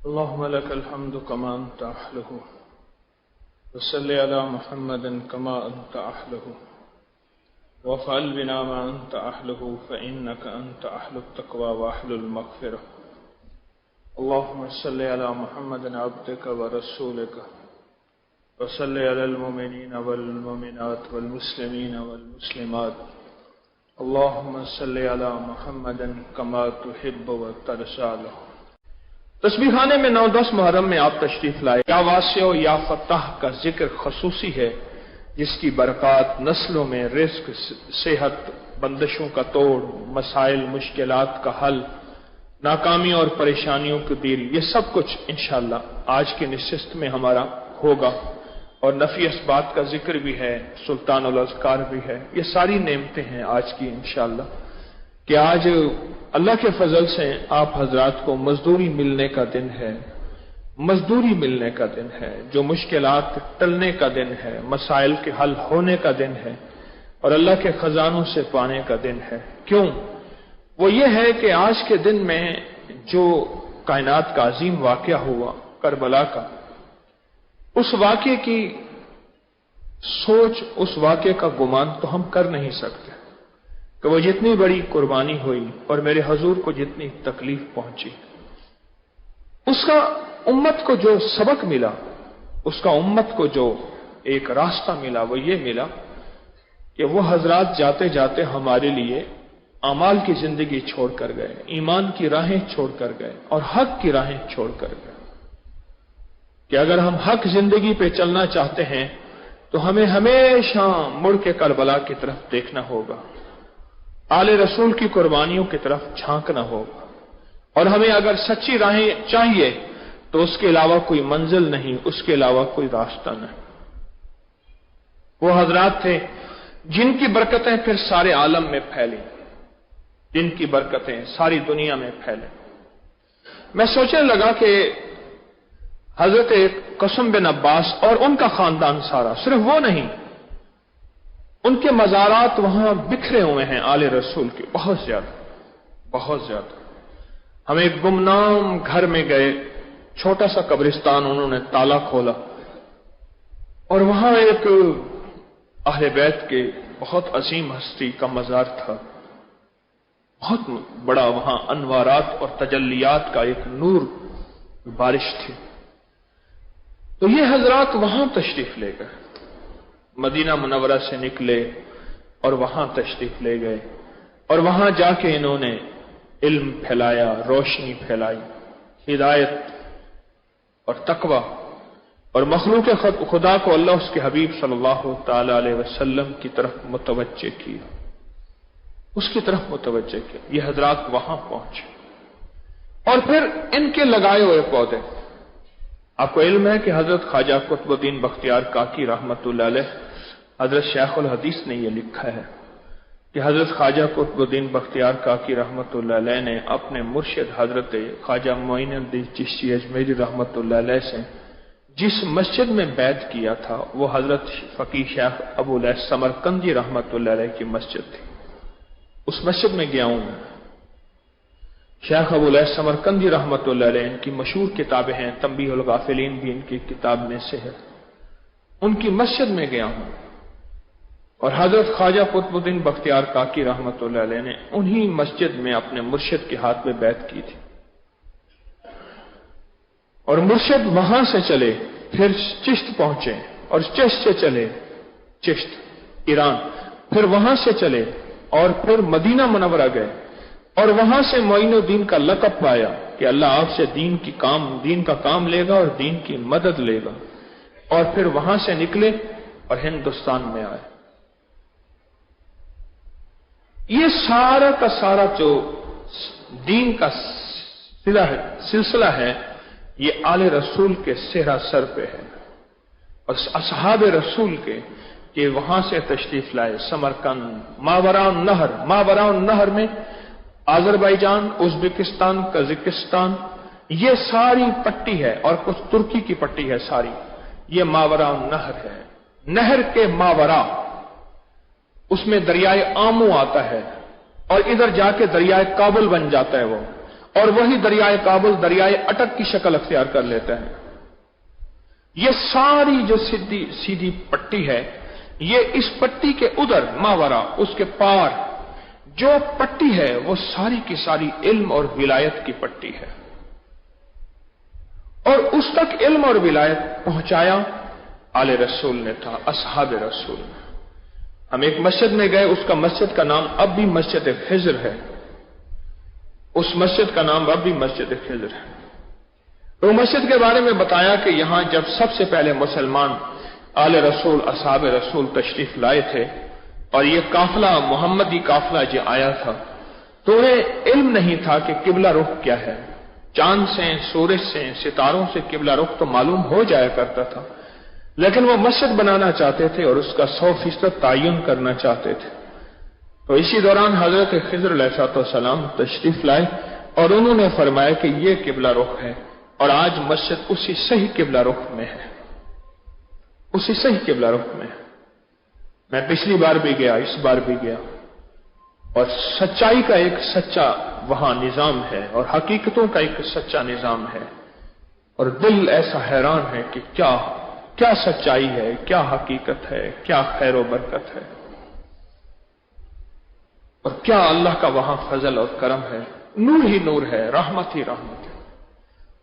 اللهم لك الحمد كما أنت أهله وصل على محمد كما أنت أهله وافعل بنا ما أنت أهله فإنك أنت أهل التقوى وأهل المغفرة. اللهم صل على محمد عبدك ورسولك وصل على المؤمنين والمؤمنات والمسلمين والمسلمات. اللهم صل على محمد كما تحب وترضى له. تسبیح خانے میں 9-10 محرم میں آپ تشریف لائے. یا واسع یا فتح کا ذکر خصوصی ہے جس کی برکات نسلوں میں رزق، صحت، بندشوں کا توڑ، مسائل مشکلات کا حل، ناکامی اور پریشانیوں کی دیر، یہ سب کچھ انشاءاللہ آج کی نشست میں ہمارا ہوگا. اور نفی اسبات کا ذکر بھی ہے، سلطان الاذکار بھی ہے. یہ ساری نعمتیں ہیں آج کی انشاءاللہ کہ آج اللہ کے فضل سے آپ حضرات کو مزدوری ملنے کا دن ہے، مزدوری ملنے کا دن ہے، جو مشکلات ٹلنے کا دن ہے، مسائل کے حل ہونے کا دن ہے اور اللہ کے خزانوں سے پانے کا دن ہے. کیوں؟ وہ یہ ہے کہ آج کے دن میں جو کائنات کا عظیم واقعہ ہوا کربلا کا، اس واقعے کی سوچ، اس واقعے کا گمان تو ہم کر نہیں سکتے کہ وہ جتنی بڑی قربانی ہوئی اور میرے حضور کو جتنی تکلیف پہنچی، اس کا امت کو جو سبق ملا، اس کا امت کو جو ایک راستہ ملا، وہ یہ ملا کہ وہ حضرات جاتے جاتے ہمارے لیے اعمال کی زندگی چھوڑ کر گئے، ایمان کی راہیں چھوڑ کر گئے اور حق کی راہیں چھوڑ کر گئے. کہ اگر ہم حق زندگی پہ چلنا چاہتے ہیں تو ہمیں ہمیشہ مڑ کے کربلا کی طرف دیکھنا ہوگا، آل رسول کی قربانیوں کی طرف جھانکنا ہوگا. اور ہمیں اگر سچی راہیں چاہیے تو اس کے علاوہ کوئی منزل نہیں، اس کے علاوہ کوئی راستہ نہیں. وہ حضرات تھے جن کی برکتیں پھر سارے عالم میں پھیلیں، جن کی برکتیں ساری دنیا میں پھیلیں. میں سوچنے لگا کہ حضرت قاسم بن عباس اور ان کا خاندان سارا، صرف وہ نہیں، ان کے مزارات وہاں بکھرے ہوئے ہیں آل رسول کے، بہت زیادہ بہت زیادہ. ہم ایک گمنام گھر میں گئے، چھوٹا سا قبرستان، انہوں نے تالا کھولا اور وہاں ایک اہل بیت کے بہت عظیم ہستی کا مزار تھا. بہت بڑا وہاں انوارات اور تجلیات کا ایک نور بارش تھی. تو یہ حضرات وہاں تشریف لے گئے، مدینہ منورہ سے نکلے اور وہاں تشریف لے گئے اور وہاں جا کے انہوں نے علم پھیلایا، روشنی پھیلائی، ہدایت اور تقوی اور مخلوق خدا کو اللہ اس کے حبیب صلی اللہ تعالی علیہ وسلم کی طرف متوجہ کیا، اس کی طرف متوجہ کیا. یہ حضرات وہاں پہنچے اور پھر ان کے لگائے ہوئے پودے. آپ کو علم ہے کہ حضرت خواجہ قطب الدین بختیار کاکی رحمۃ اللہ علیہ، حضرت شیخ الحدیث نے یہ لکھا ہے کہ حضرت خواجہ قطب الدین بختیار کاکی رحمۃ اللہ علیہ نے اپنے مرشد حضرت خواجہ معین الدین چشتی اجمیری رحمۃ اللہ علیہ سے جس مسجد میں بیعت کیا تھا وہ حضرت فقیہ شیخ ابو الیث سمرقندی رحمۃ اللہ علیہ کی مسجد تھی. اس مسجد میں گیا ہوں میں. شیخ ابو الیث سمرقندی رحمۃ اللہ علیہ، ان کی مشہور کتابیں ہیں، تنبیہ الغافلین بھی ان کی کتاب میں سے ہے. ان کی مسجد میں گیا ہوں اور حضرت خواجہ قطب الدین بختیار کاکی رحمۃ اللہ علیہ نے انہی مسجد میں اپنے مرشد کے ہاتھ میں بیعت کی تھی. اور مرشد وہاں سے چلے، پھر چشت پہنچے اور چشت سے چلے چشت ایران، پھر وہاں سے چلے اور پھر مدینہ منورہ گئے اور وہاں سے معین الدین کا لقب پایا کہ اللہ آپ سے دین کا کام لے گا اور دین کی مدد لے گا. اور پھر وہاں سے نکلے اور ہندوستان میں آئے. یہ سارا کا سارا جو دین کا سلسلہ ہے یہ آل رسول کے صحرا سر پہ ہے اور اصحاب رسول کے کہ وہاں سے تشریف لائے سمرقند، ماوراء النہر میں آذربائیجان، ازبکستان، قزاقستان، یہ ساری پٹی ہے اور کچھ ترکی کی پٹی ہے ساری. یہ ماوراء النہر ہے. نہر کے ماوراء اس میں دریائے آمو آتا ہے اور ادھر جا کے دریائے کابل بن جاتا ہے وہ. اور وہی دریائے کابل دریائے اٹک کی شکل اختیار کر لیتا ہے۔ یہ ساری جو سیدھی پٹی ہے، یہ اس پٹی کے ادھر ماورا، اس کے پار جو پٹی ہے وہ ساری کی ساری علم اور ولایت کی پٹی ہے، اور اس تک علم اور ولایت پہنچایا آل رسول نے تھا، اصحاب رسول نے۔ ہم ایک مسجد میں گئے، اس کا مسجد کا نام اب بھی مسجد خضر ہے، اس مسجد کا نام اب بھی مسجد خضر ہے۔ تو مسجد کے بارے میں بتایا کہ یہاں جب سب سے پہلے مسلمان آل رسول اصحاب رسول تشریف لائے تھے اور یہ قافلہ محمدی قافلہ جو آیا تھا، تو انہیں علم نہیں تھا کہ قبلہ رخ کیا ہے۔ چاند سے، سورج سے، ستاروں سے قبلہ رخ تو معلوم ہو جایا کرتا تھا، لیکن وہ مسجد بنانا چاہتے تھے اور اس کا 100% تعین کرنا چاہتے تھے۔ تو اسی دوران حضرت خضر علیہ السلام تشریف لائے اور انہوں نے فرمایا کہ یہ قبلہ رخ ہے، اور آج مسجد اسی صحیح قبلہ رخ میں ہے، اسی صحیح قبلہ رخ میں ہے۔ میں پچھلی بار بھی گیا، اس بار بھی گیا، اور سچائی کا ایک سچا وہاں نظام ہے اور حقیقتوں کا ایک سچا نظام ہے، اور دل ایسا حیران ہے کہ کیا سچائی ہے، کیا حقیقت ہے، کیا خیر و برکت ہے، اور کیا اللہ کا وہاں فضل اور کرم ہے۔ نور ہی نور ہے، رحمت ہی رحمت ہے،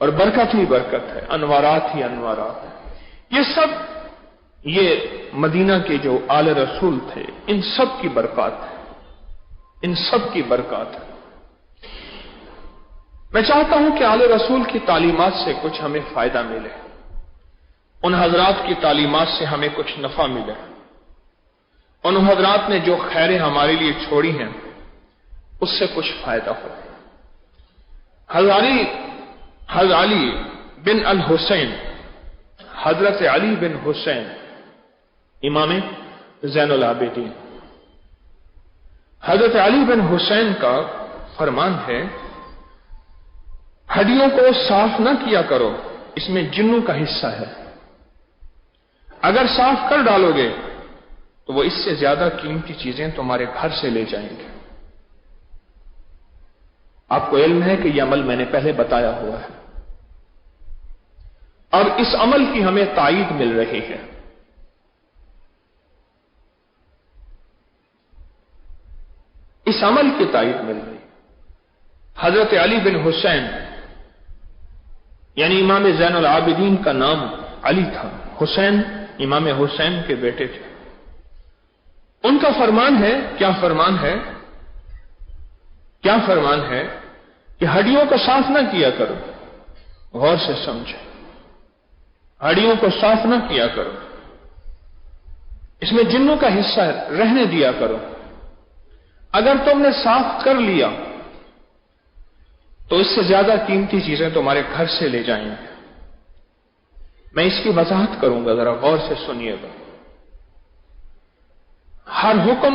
اور برکت ہی برکت ہے، انوارات ہی انوارات ہے۔ یہ سب یہ مدینہ کے جو آل رسول تھے، ان سب کی برکات ہے، ان سب کی برکات ہے۔ میں چاہتا ہوں کہ آل رسول کی تعلیمات سے کچھ ہمیں فائدہ ملے، ان حضرات کی تعلیمات سے ہمیں کچھ نفع ملے، ان حضرات نے جو خیریں ہمارے لیے چھوڑی ہیں اس سے کچھ فائدہ ہو۔ حضرت علی بن الحسین، حضرت علی بن حسین امام زین العابدین، حضرت علی بن حسین کا فرمان ہے، ہڈیوں کو صاف نہ کیا کرو، اس میں جنوں کا حصہ ہے، اگر صاف کر ڈالو گے تو وہ اس سے زیادہ قیمتی چیزیں تمہارے گھر سے لے جائیں گے۔ آپ کو علم ہے کہ یہ عمل میں نے پہلے بتایا ہوا ہے، اور اس عمل کی ہمیں تائید مل رہی ہے۔ اس عمل کی تائید مل رہی ہے۔ حضرت علی بن حسین یعنی امام زین العابدین کا نام علی تھا، حسین امام حسین کے بیٹے تھے۔ ان کا فرمان ہے، کیا فرمان ہے؟ کیا فرمان ہے کہ ہڈیوں کو صاف نہ کیا کرو، غور سے سمجھے، ہڈیوں کو صاف نہ کیا کرو، اس میں جنوں کا حصہ رہنے دیا کرو، اگر تم نے صاف کر لیا تو اس سے زیادہ قیمتی چیزیں تمہارے گھر سے لے جائیں گے۔ میں اس کی وضاحت کروں گا، ذرا غور سے سنیے گا۔ ہر حکم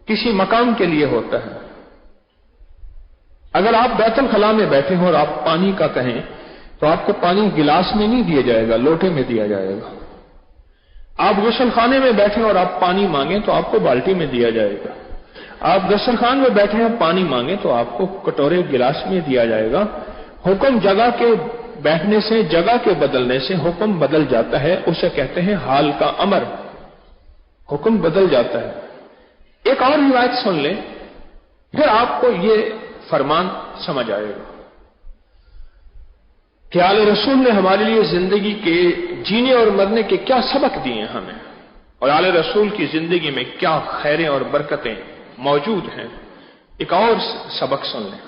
کسی مقام کے لیے ہوتا ہے۔ اگر آپ بیت الخلاء میں بیٹھے ہوں اور آپ پانی کا کہیں تو آپ کو پانی گلاس میں نہیں دیا جائے گا، لوٹے میں دیا جائے گا۔ آپ غسل خانے میں بیٹھے اور آپ پانی مانگیں تو آپ کو بالٹی میں دیا جائے گا۔ آپ دسترخوان میں بیٹھے ہیں پانی مانگیں تو آپ کو کٹورے گلاس میں دیا جائے گا۔ حکم جگہ کے بیٹھنے سے، جگہ کے بدلنے سے حکم بدل جاتا ہے، اسے کہتے ہیں حال کا امر، حکم بدل جاتا ہے۔ ایک اور روایت سن لیں، پھر آپ کو یہ فرمان سمجھ آئے گا کہ آل رسول نے ہمارے لیے زندگی کے جینے اور مرنے کے کیا سبق دیے ہمیں، اور آل رسول کی زندگی میں کیا خیریں اور برکتیں موجود ہیں۔ ایک اور سبق سن لیں۔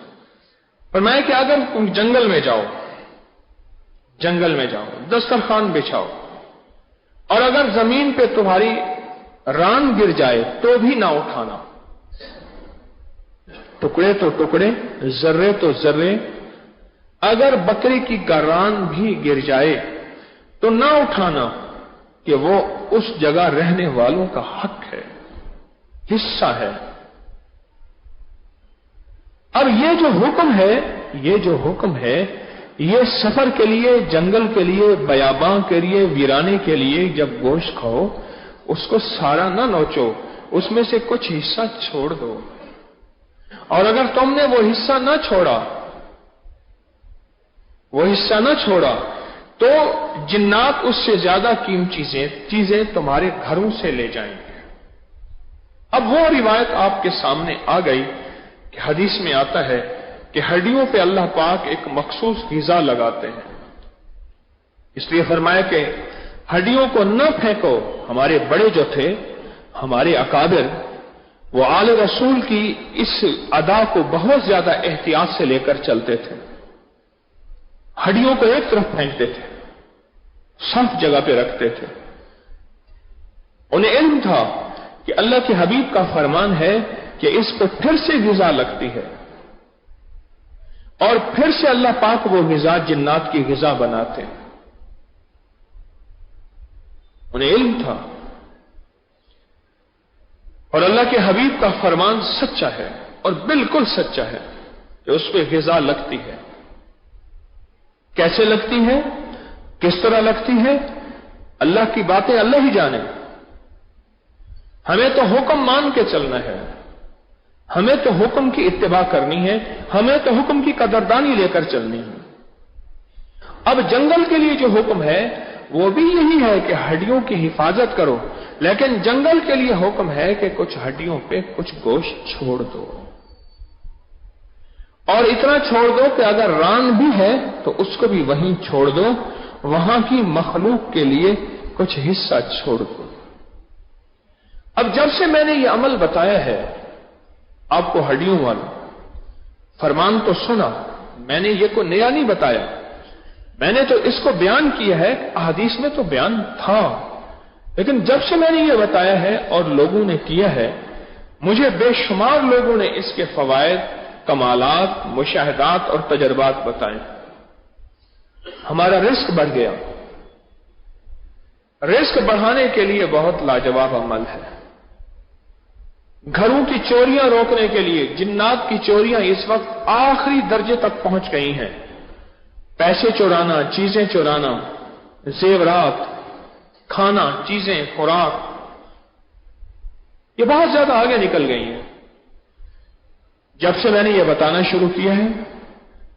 فرمایا کہ اگر تم جنگل میں جاؤ، دسترخوان بچھاؤ، اور اگر زمین پہ تمہاری ران گر جائے تو بھی نہ اٹھانا، ٹکڑے تو ٹکڑے، ذرے تو ذرے، اگر بکری کی گران بھی گر جائے تو نہ اٹھانا، کہ وہ اس جگہ رہنے والوں کا حق ہے، حصہ ہے۔ اب یہ جو حکم ہے یہ سفر کے لیے، جنگل کے لیے، بیاباں کے لیے، ویرانے کے لیے جب گوشت کھاؤ اس کو سارا نہ نوچو، اس میں سے کچھ حصہ چھوڑ دو، اور اگر تم نے وہ حصہ نہ چھوڑا وہ حصہ نہ چھوڑا تو جنات اس سے زیادہ قیمتی چیزیں تمہارے گھروں سے لے جائیں گے۔ اب وہ روایت آپ کے سامنے آ گئی کہ حدیث میں آتا ہے کہ ہڈیوں پہ اللہ پاک ایک مخصوص غذا لگاتے ہیں، اس لیے فرمایا کہ ہڈیوں کو نہ پھینکو۔ ہمارے بڑے جو تھے، ہمارے اکابر، وہ آل رسول کی اس ادا کو بہت زیادہ احتیاط سے لے کر چلتے تھے۔ ہڈیوں کو ایک طرف پھینکتے تھے، صاف جگہ پہ رکھتے تھے۔ انہیں علم تھا کہ اللہ کے حبیب کا فرمان ہے کہ اس کو پھر سے غذا لگتی ہے، اور پھر سے اللہ پاک وہ غذا جنات کی غذا بناتے ہیں۔ انہیں علم تھا، اور اللہ کے حبیب کا فرمان سچا ہے اور بالکل سچا ہے کہ اس پہ غذا لگتی ہے۔ کیسے لگتی ہے، کس طرح لگتی ہے، اللہ کی باتیں اللہ ہی جانے۔ ہمیں تو حکم مان کے چلنا ہے، ہمیں تو حکم کی اتباع کرنی ہے، ہمیں تو حکم کی قدردانی لے کر چلنی ہے۔ اب جنگل کے لیے جو حکم ہے وہ بھی یہی ہے کہ ہڈیوں کی حفاظت کرو، لیکن جنگل کے لیے حکم ہے کہ کچھ ہڈیوں پہ کچھ گوشت چھوڑ دو، اور اتنا چھوڑ دو کہ اگر ران بھی ہے تو اس کو بھی وہیں چھوڑ دو، وہاں کی مخلوق کے لیے کچھ حصہ چھوڑ دو۔ اب جب سے میں نے یہ عمل بتایا ہے آپ کو ہڈیوں والا فرمان تو سنا، میں نے یہ کوئی نیا نہیں بتایا، میں نے تو اس کو بیان کیا ہے، احادیث میں تو بیان تھا، لیکن جب سے میں نے یہ بتایا ہے اور لوگوں نے کیا ہے، مجھے بے شمار لوگوں نے اس کے فوائد، کمالات، مشاہدات اور تجربات بتائے۔ ہمارا رزق بڑھ گیا۔ رزق بڑھانے کے لیے بہت لاجواب عمل ہے۔ گھروں کی چوریاں روکنے کے لیے جنات کی چوریاں اس وقت آخری درجے تک پہنچ گئی ہیں۔ پیسے چورانا، چیزیں چورانا، زیورات، کھانا، چیزیں، خوراک، یہ بہت زیادہ آگے نکل گئی ہیں۔ جب سے میں نے یہ بتانا شروع کیا ہے،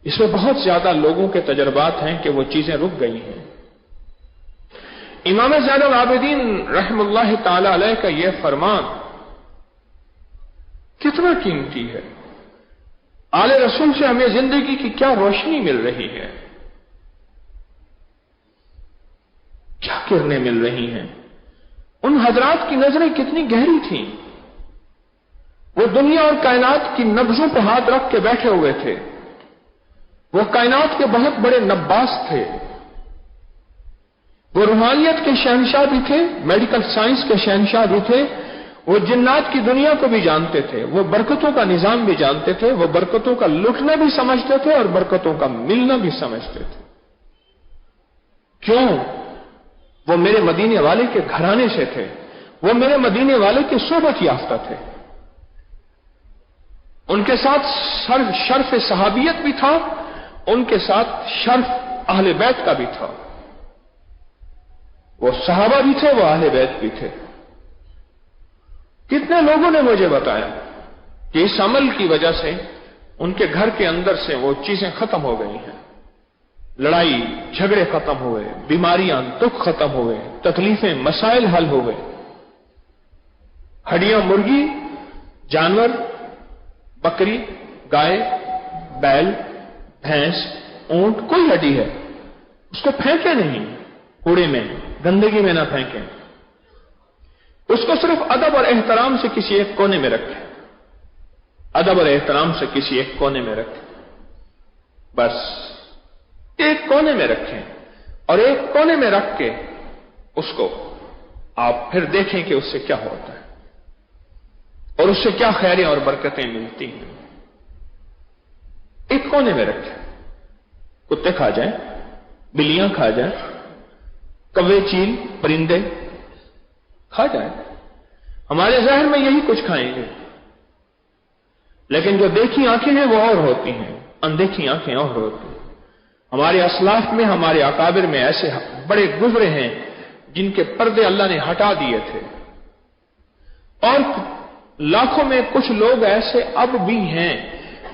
اس میں بہت زیادہ لوگوں کے تجربات ہیں کہ وہ چیزیں رک گئی ہیں۔ امام زین العابدین رحم اللہ تعالی علیہ کا یہ فرمان کتنا قیمتی ہے۔ آل رسول سے ہمیں زندگی کی کیا روشنی مل رہی ہے، کیا کرنیں مل رہی ہیں۔ ان حضرات کی نظریں کتنی گہری تھیں، وہ دنیا اور کائنات کی نبضوں پہ ہاتھ رکھ کے بیٹھے ہوئے تھے۔ وہ کائنات کے بہت بڑے نباز تھے، وہ روحانیت کے شہنشاہ بھی تھے، میڈیکل سائنس کے شہنشاہ بھی تھے، وہ جنات کی دنیا کو بھی جانتے تھے، وہ برکتوں کا نظام بھی جانتے تھے، وہ برکتوں کا لٹنا بھی سمجھتے تھے اور برکتوں کا ملنا بھی سمجھتے تھے۔ کیوں؟ وہ میرے مدینے والے کے گھرانے سے تھے، وہ میرے مدینے والے کے صحبت یافتہ تھے، ان کے ساتھ شرف صحابیت بھی تھا، ان کے ساتھ شرف اہل بیت کا بھی تھا۔ وہ صحابہ بھی تھے، وہ اہل بیت بھی تھے۔ کتنے لوگوں نے مجھے بتایا کہ اس عمل کی وجہ سے ان کے گھر کے اندر سے وہ چیزیں ختم ہو گئی ہیں، لڑائی جھگڑے ختم ہوئے، بیماریاں دکھ ختم ہوئے، تکلیفیں مسائل حل ہو گئے۔ ہڈیاں مرغی، جانور، بکری، گائے، بیل، بھینس، اونٹ، کوئی ہڈی ہے اس کو پھینکے نہیں، کوڑے میں، گندگی میں نہ پھینکیں، اس کو صرف ادب اور احترام سے کسی ایک کونے میں رکھیں، ادب اور احترام سے کسی ایک کونے میں رکھیں، بس ایک کونے میں رکھیں، اور ایک کونے میں رکھ کے اس کو آپ پھر دیکھیں کہ اس سے کیا ہوتا ہے اور اس سے کیا خیریں اور برکتیں ملتی ہیں۔ ایک کونے میں رکھیں، کتے کھا جائیں، بلیاں کھا جائیں، کوے، چیل، پرندے کھا جائیں، ہمارے ذہن میں یہی کچھ کھائیں گے، لیکن جو دیکھی آنکھیں ہیں وہ اور ہوتی ہیں، اندیکھی آنکھیں اور ہوتی ہیں۔ ہمارے اسلاف میں، ہمارے اکابر میں ایسے بڑے گزرے ہیں جن کے پردے اللہ نے ہٹا دیے تھے، اور لاکھوں میں کچھ لوگ ایسے اب بھی ہیں